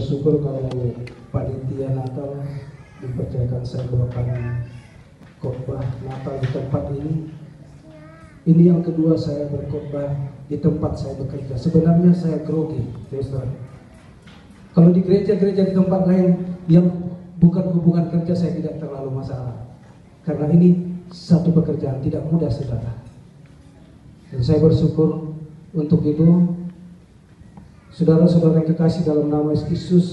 bersyukur kalau panitia Natal dipercayakan saya bawakan khotbah Natal di tempat ini. Ini yang kedua saya berkhotbah di tempat saya bekerja. Sebenarnya saya grogi, saudara. Kalau di gereja-gereja di tempat lain yang bukan hubungan kerja saya tidak terlalu masalah. Karena ini satu pekerjaan tidak mudah, saudara. Dan saya bersyukur untuk itu. Saudara-saudara yang kekasih dalam nama Yesus Kristus,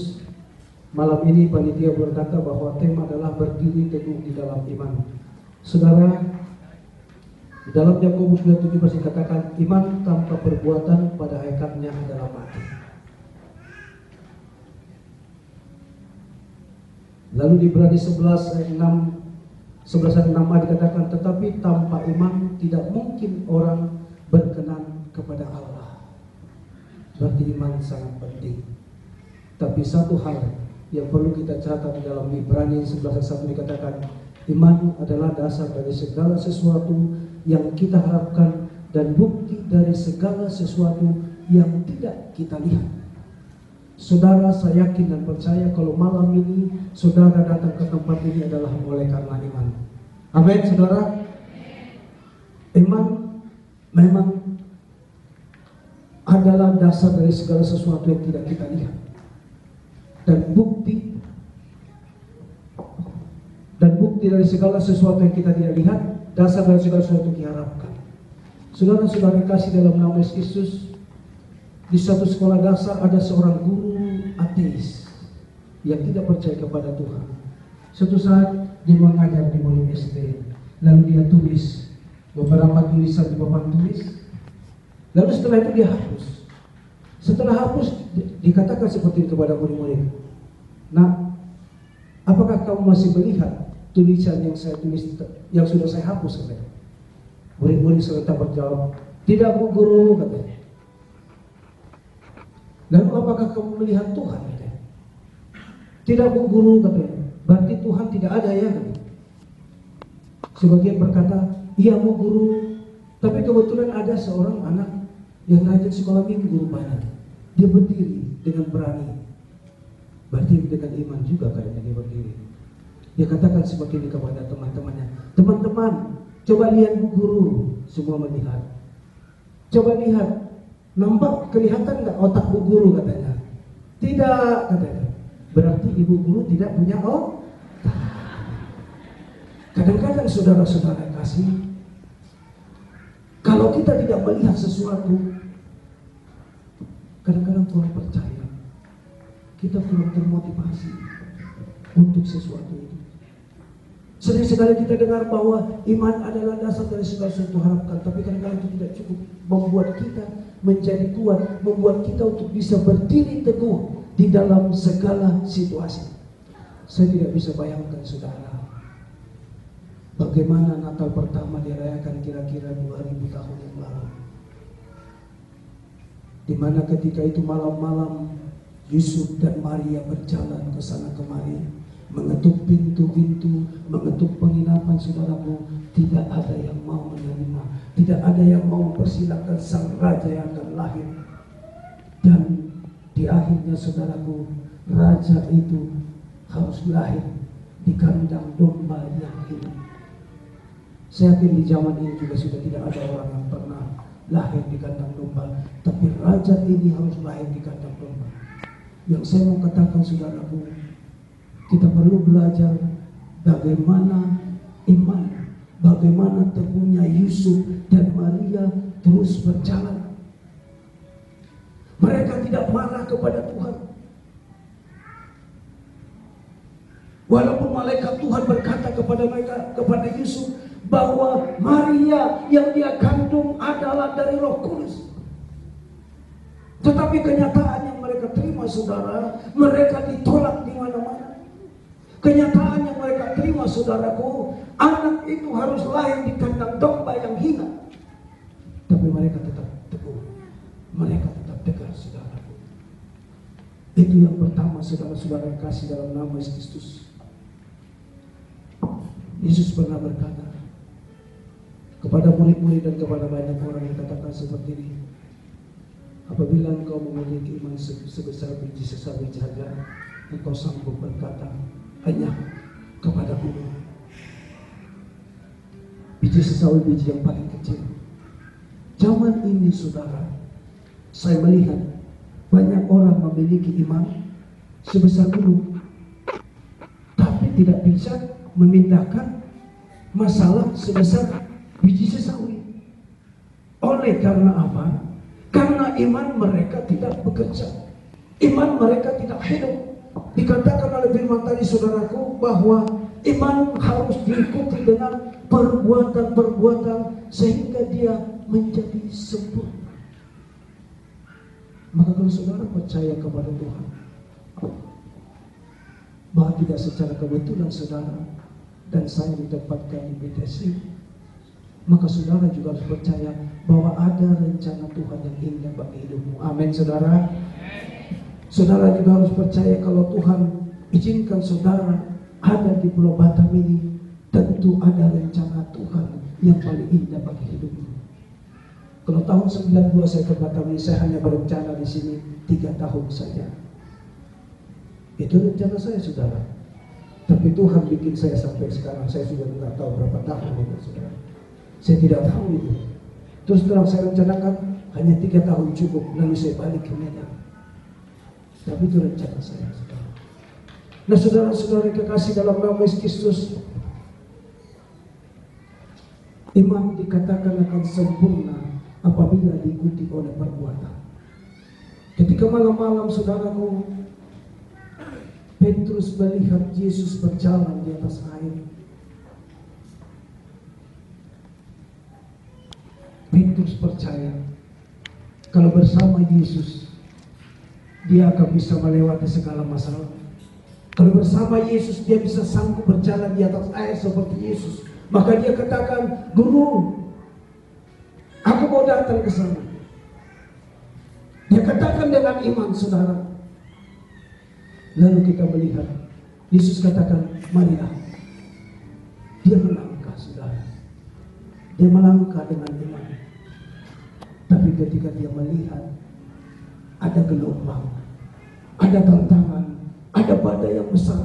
malam ini panitia berkata bahwa tema adalah berdiri teguh di dalam iman. Saudara, di dalam Yakobus 2:17 dikatakan iman tanpa perbuatan pada hakikatnya adalah mati. Lalu di Ibrani 11 ayat 6a dikatakan tetapi tanpa iman tidak mungkin orang berkenan kepada Allah. Berarti iman sangat penting. Tapi satu hal yang perlu kita catat di dalam Ibrani 11 ayat 1 dikatakan iman adalah dasar dari segala sesuatu yang kita harapkan dan bukti dari segala sesuatu yang tidak kita lihat. Saudara, saya yakin dan percaya kalau malam ini saudara datang ke tempat ini adalah oleh karena iman. Amin, saudara. Iman memang adalah dasar dari segala sesuatu yang tidak kita lihat, dan bukti dari segala sesuatu yang kita tidak lihat, dasar dari segala sesuatu yang diharapkan. Saudara-saudara kasih dalam nama Yesus Kristus, di satu sekolah dasar ada seorang guru ateis yang tidak percaya kepada Tuhan. Suatu saat dia mengajar di mulut SD, lalu dia tulis beberapa tulisan di papan tulis. Lalu setelah itu dia hapus. Setelah hapus dikatakan seperti itu kepada murid-murid. Nah, apakah kamu masih melihat tulisan yang saya tulis, yang sudah saya hapus? Katanya. Murid-murid serentak berjawab, tidak Bu Guru, katanya. Lalu apakah kamu melihat Tuhan? Katanya. Tidak Bu Guru, katanya. Berarti Tuhan tidak ada ya? Katanya. Sebagian berkata, iya Bu Guru, tapi kebetulan ada seorang anak yang rajin sekolah minggu rupanya. Dia berdiri dengan berani. Berarti dengan iman juga kayaknya dia berdiri. Dia katakan seperti ini kepada teman-temannya. Teman-teman, coba lihat Bu Guru. Semua melihat. Coba lihat. Nampak, kelihatan nggak otak Bu Guru, katanya. Tidak, katanya. Berarti Ibu Guru tidak punya otak. Kadang-kadang saudara-saudara kasih, kalau kita tidak melihat sesuatu, kadang-kadang kurang percaya, kita kurang termotivasi untuk sesuatu itu. Sering sekali kita dengar bahwa iman adalah dasar dari segala sesuatu harapkan, tapi kadang-kadang itu tidak cukup membuat kita menjadi kuat, membuat kita untuk bisa berdiri teguh di dalam segala situasi. Saya tidak bisa bayangkan, saudara, bagaimana Natal pertama dirayakan kira-kira 2000 tahun yang lalu. Di mana ketika itu malam-malam Yusuf dan Maria berjalan ke sana kemari, mengetuk pintu-pintu, mengetuk penginapan, saudaraku, tidak ada yang mau menerima, tidak ada yang mau mempersilahkan sang raja yang akan lahir. Dan di akhirnya, saudaraku, raja itu harus lahir di kandang domba yang hidup. Saya yakin di zaman ini juga sudah tidak ada orang yang pernah lahir di kandang domba, tapi raja ini harus lahir di kandang domba. Yang saya mau katakan, saudaraku, kita perlu belajar bagaimana iman, bagaimana teguhnya Yusuf dan Maria terus berjalan. Mereka tidak marah kepada Tuhan. Walaupun malaikat Tuhan berkata kepada mereka, kepada Yusuf, bahwa Maria yang dia kandung adalah dari Roh Kudus. Tetapi kenyataan yang mereka terima, saudara, mereka ditolak di mana-mana. Kenyataan yang mereka terima, saudaraku, anak itu harus lahir di kandang domba yang hina. Tapi mereka tetap teguh, mereka tetap tegar, saudaraku. Itu yang pertama, saudara-saudara yang kasih dalam nama Yesus Kristus. Yesus pernah berkata kepada murid-murid dan kepada banyak orang yang katakan seperti ini, Apabila engkau memiliki iman sebesar biji sesawi saja, engkau sanggup berkata hanya kepada gunung. Biji sesawi, biji yang paling kecil. Zaman ini saudara, saya melihat banyak orang memiliki iman sebesar gunung, tapi tidak bisa memindahkan masalah sebesar biji sesawi. Oleh karena apa? Karena iman mereka tidak bekerja, iman mereka tidak hidup. Dikatakan oleh firman tadi saudaraku bahwa iman harus diikuti dengan perbuatan-perbuatan sehingga dia menjadi sempurna. Maka kalau saudara percaya kepada Tuhan, bahwa tidak secara kebetulan saudara dan saya ditempatkan di BTC, maka saudara juga harus percaya bahwa ada rencana Tuhan yang indah bagi hidupmu. Amin saudara. Saudara juga harus percaya kalau Tuhan izinkan saudara ada di Pulau Batam ini, tentu ada rencana Tuhan yang paling indah bagi hidupmu. Kalau tahun 92 saya ke Batam ini, saya hanya berencana di sini 3 tahun saja. Itu rencana saya saudara. Tapi Tuhan bikin saya sampai sekarang, saya sudah tidak tahu berapa tahun itu saudara. Saya tidak tahu itu. Terus terang saya rencanakan hanya 3 tahun cukup, lalu saya balik ke Medan. Tapi itu rencana saya saudara. Nah saudara-saudara kekasih dalam nama Yesus Kristus, iman dikatakan akan sempurna apabila diikuti oleh perbuatan. Ketika malam-malam saudaraku, Petrus melihat Yesus berjalan di atas air. Petrus percaya kalau bersama Yesus dia akan bisa melewati segala masalah. Kalau bersama Yesus dia bisa sanggup berjalan di atas air seperti Yesus. Maka dia katakan, Guru, aku mau datang ke sana. Dia katakan dengan iman saudara. Lalu kita melihat Yesus katakan, marilah. Dia melangkah saudara. Dia melangkah dengan iman. Tapi ketika dia melihat ada gelombang, ada tantangan, ada badai yang besar,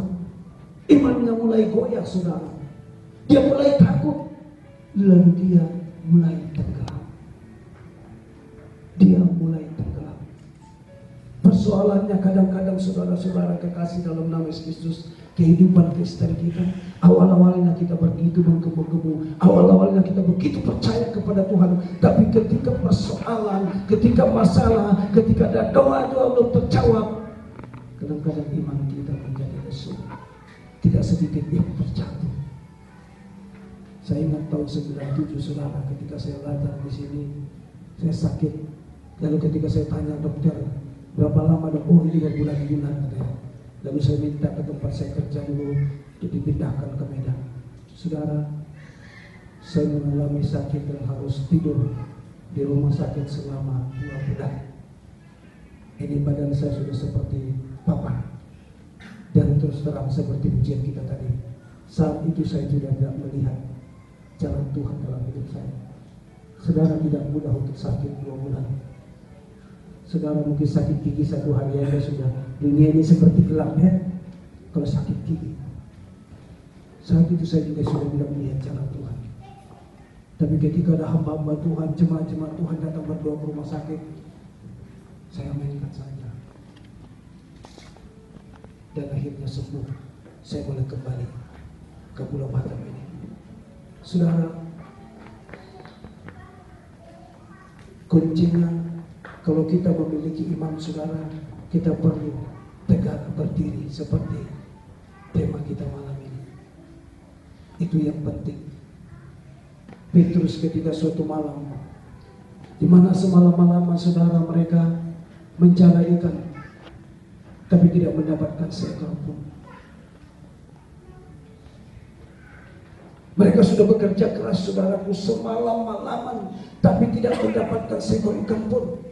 imannya mulai goyah saudara. Dia mulai takut. Lalu dia mulai tenggelam. Dia mulai tenggelam. Persoalannya kadang-kadang saudara-saudara kekasih dalam nama Yesus Kristus, kehidupan Kristen kita, awal-awalnya kita begitu menggebu-gebu, awal-awalnya kita begitu percaya kepada Tuhan, tapi ketika persoalan, ketika masalah, ketika ada doa-doa belum terjawab, kadang-kadang iman kita menjadi lesu. Tidak sedikit yang terjatuh. Saya ingat tahun 97 saudara, ketika saya belajar di sini, saya sakit. Lalu ketika saya tanya dokter, berapa lama dok? Oh ini berbulan-bulan katanya. Lalu saya minta ke tempat saya kerja dulu untuk dipindahkan ke Medan. Saudara, saya mengalami sakit dan harus tidur di rumah sakit selama 2 bulan. Ini badan saya sudah seperti papan. Dan terus terang seperti ujian kita tadi, saat itu saya sudah tidak melihat jalan Tuhan dalam hidup saya. Saudara, tidak mudah untuk sakit 2 bulan. Saudara mungkin sakit gigi 1 hari aja sudah dunia ini seperti gelap ya. Kalau sakit gigi, saat itu saya juga sudah tidak melihat jalan Tuhan. Tapi ketika ada hamba-hamba Tuhan, jemaat-jemaat Tuhan datang berdoa ke rumah sakit, saya mainkan saja. Dan akhirnya sembuh. Saya boleh kembali ke Pulau Batam ini. Saudara, kuncinya kalau kita memiliki iman saudara, kita perlu tegak berdiri seperti tema kita malam ini. Itu yang penting. Petrus ketika suatu malam, di mana semalam-malaman saudara mereka mencari ikan, tapi tidak mendapatkan seekor pun. Mereka sudah bekerja keras saudaraku semalam-malaman, tapi tidak mendapatkan seekor ikan pun.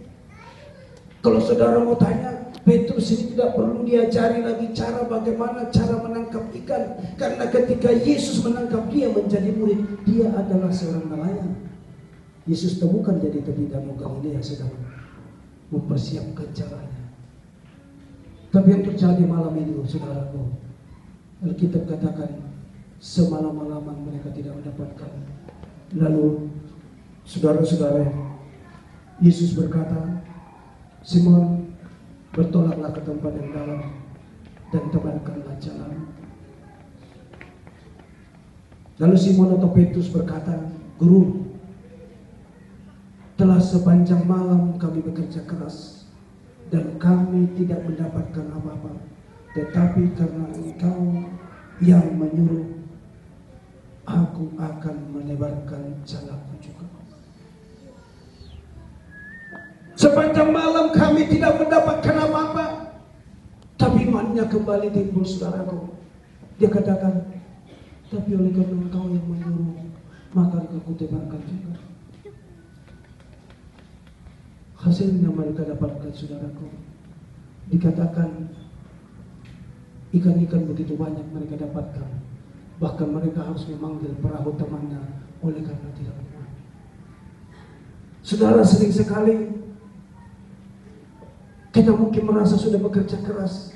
Kalau saudara mau tanya, Petrus ini tidak perlu diajari lagi bagaimana cara menangkap ikan. Karena ketika Yesus menangkap dia menjadi murid, dia adalah seorang nelayan. Yesus temukan jadi tepi danau Galilea saudara. mempersiapkan caranya. Tapi yang terjadi malam ini, saudaraku, Alkitab katakan semalam-malaman mereka tidak mendapatkan. Lalu saudara-saudara, Yesus berkata, Simon, bertolaklah ke tempat yang dalam dan tebarkanlah jalan. Lalu Simon atau Petrus berkata, Guru, telah sepanjang malam kami bekerja keras dan kami tidak mendapatkan apa-apa, tetapi karena Engkau yang menyuruh, aku akan melebarkan jalaku juga. Sepanjang malam kami tidak mendapatkan apa-apa, tapi imannya kembali timbul, saudaraku. Dia katakan, tapi oleh karena Engkau yang menyuruh, maka aku tebarkan juga. Hasilnya mereka dapatkan, saudaraku. Dikatakan ikan-ikan begitu banyak mereka dapatkan. Bahkan mereka harus memanggil perahu temannya oleh karena tidak muat. Saudara, sering sekali kita mungkin merasa sudah bekerja keras.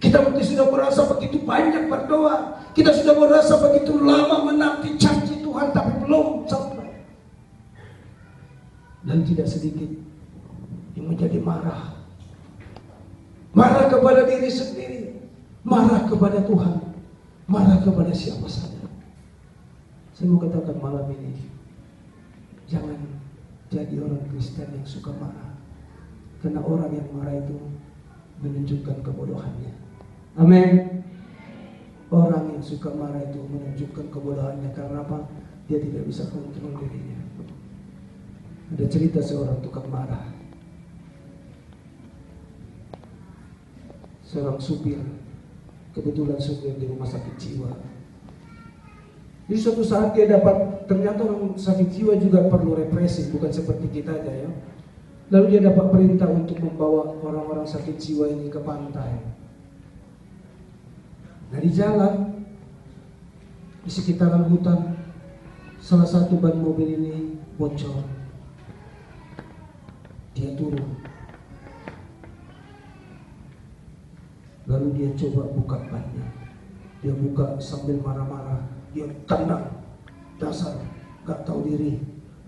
Kita mungkin sudah merasa begitu banyak berdoa. Kita sudah merasa begitu lama menanti janji Tuhan, tapi belum sampai. Dan tidak sedikit yang menjadi marah. Marah kepada diri sendiri, marah kepada Tuhan, marah kepada siapa saja. Saya mau katakan malam ini, jangan jadi orang Kristen yang suka marah. Karena orang yang marah itu menunjukkan kebodohannya. Amin. Orang yang suka marah itu menunjukkan kebodohannya. Karena apa? Dia tidak bisa kontrol dirinya. Ada cerita seorang tukang marah. Seorang supir, kebetulan supir di rumah sakit jiwa. Jadi suatu saat dia dapat, ternyata orang sakit jiwa juga perlu represi, bukan seperti kita aja ya. Lalu dia dapat perintah untuk membawa orang-orang sakit jiwa ini ke pantai. Nah, di jalan, di sekitaran hutan, salah satu ban mobil ini bocor. Dia turun. Lalu dia coba buka bannya. Dia buka sambil marah-marah. Dia tendang. Dasar, gak tahu diri.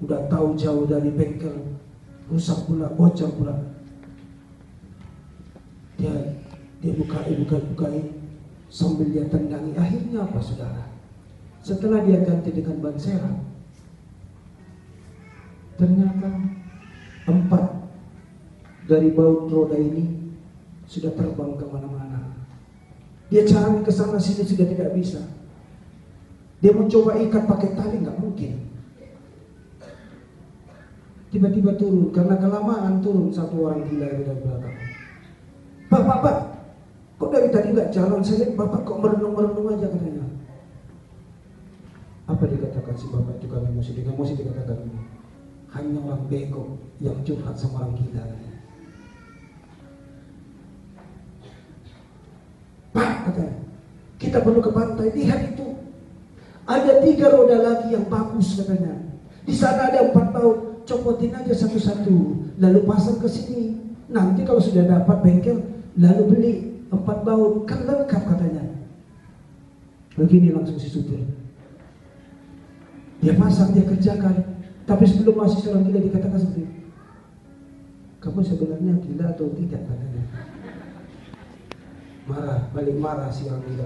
Udah tahu jauh dari bengkel, rusak pula, bocor pula. Dia bukain sambil dia tendangi. Akhirnya apa, saudara? Setelah dia ganti dengan ban serap, ternyata 4 dari baut roda ini sudah terbang kemana-mana. Dia cari ke sana sini sudah tidak bisa. Dia mencoba ikat pakai tali, nggak mungkin. Tiba-tiba turun, karena kelamaan turun satu orang gila yang dari belakang. Pak, kok dari tadi nggak jalan? Saya lihat bapak kok merenung-merenung aja, katanya. Apa dikatakan si bapak itu? Kami mesti dikatakan ini. Hanya orang bego yang curhat sama orang gila. Pak, katanya, kita perlu ke pantai. Lihat itu, ada 3 roda lagi yang bagus, katanya. Di sana ada 4 baut, copotin aja satu-satu, lalu pasang ke sini. Nanti kalau sudah dapat bengkel, lalu beli 4 baut, kan lengkap, katanya. Begini langsung si supir. Dia pasang, dia kerjakan. Tapi sebelum masih seorang gila dikatakan seperti, kamu sebenarnya gila atau tidak, katanya. Marah, balik marah si orang gila.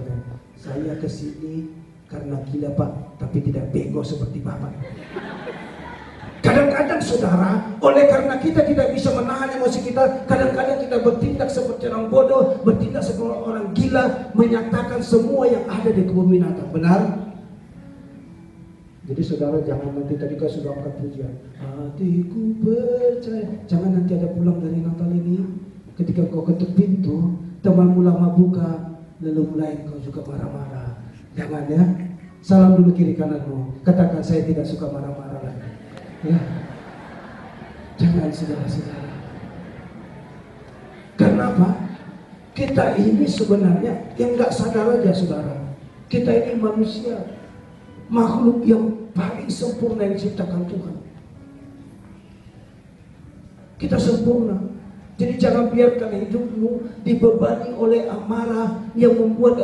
Saya kesini karena gila Pak, tapi tidak bego seperti Bapak. Kadang-kadang saudara, oleh karena kita tidak bisa menahan emosi kita, kadang-kadang kita bertindak seperti orang bodoh, bertindak seperti orang gila, menyatakan semua yang ada di kebun binatang. Benar? Jadi saudara jangan nanti tadi kau sudah angkat pujian, hatiku percaya. Jangan nanti ada pulang dari Natal ini, ketika kau ketuk pintu, temanmu lama buka, lalu mulai kau juga marah-marah. Jangan ya. Salam dulu kiri kananmu. Katakan, saya tidak suka marah-marah lagi. Ya. Jangan, saudara-saudara. Kenapa? Kita ini sebenarnya yang nggak sadar aja, saudara. Kita ini manusia, makhluk yang paling sempurna yang diciptakan Tuhan. Kita sempurna. Jadi jangan biarkan hidupmu dibebani oleh amarah yang membuat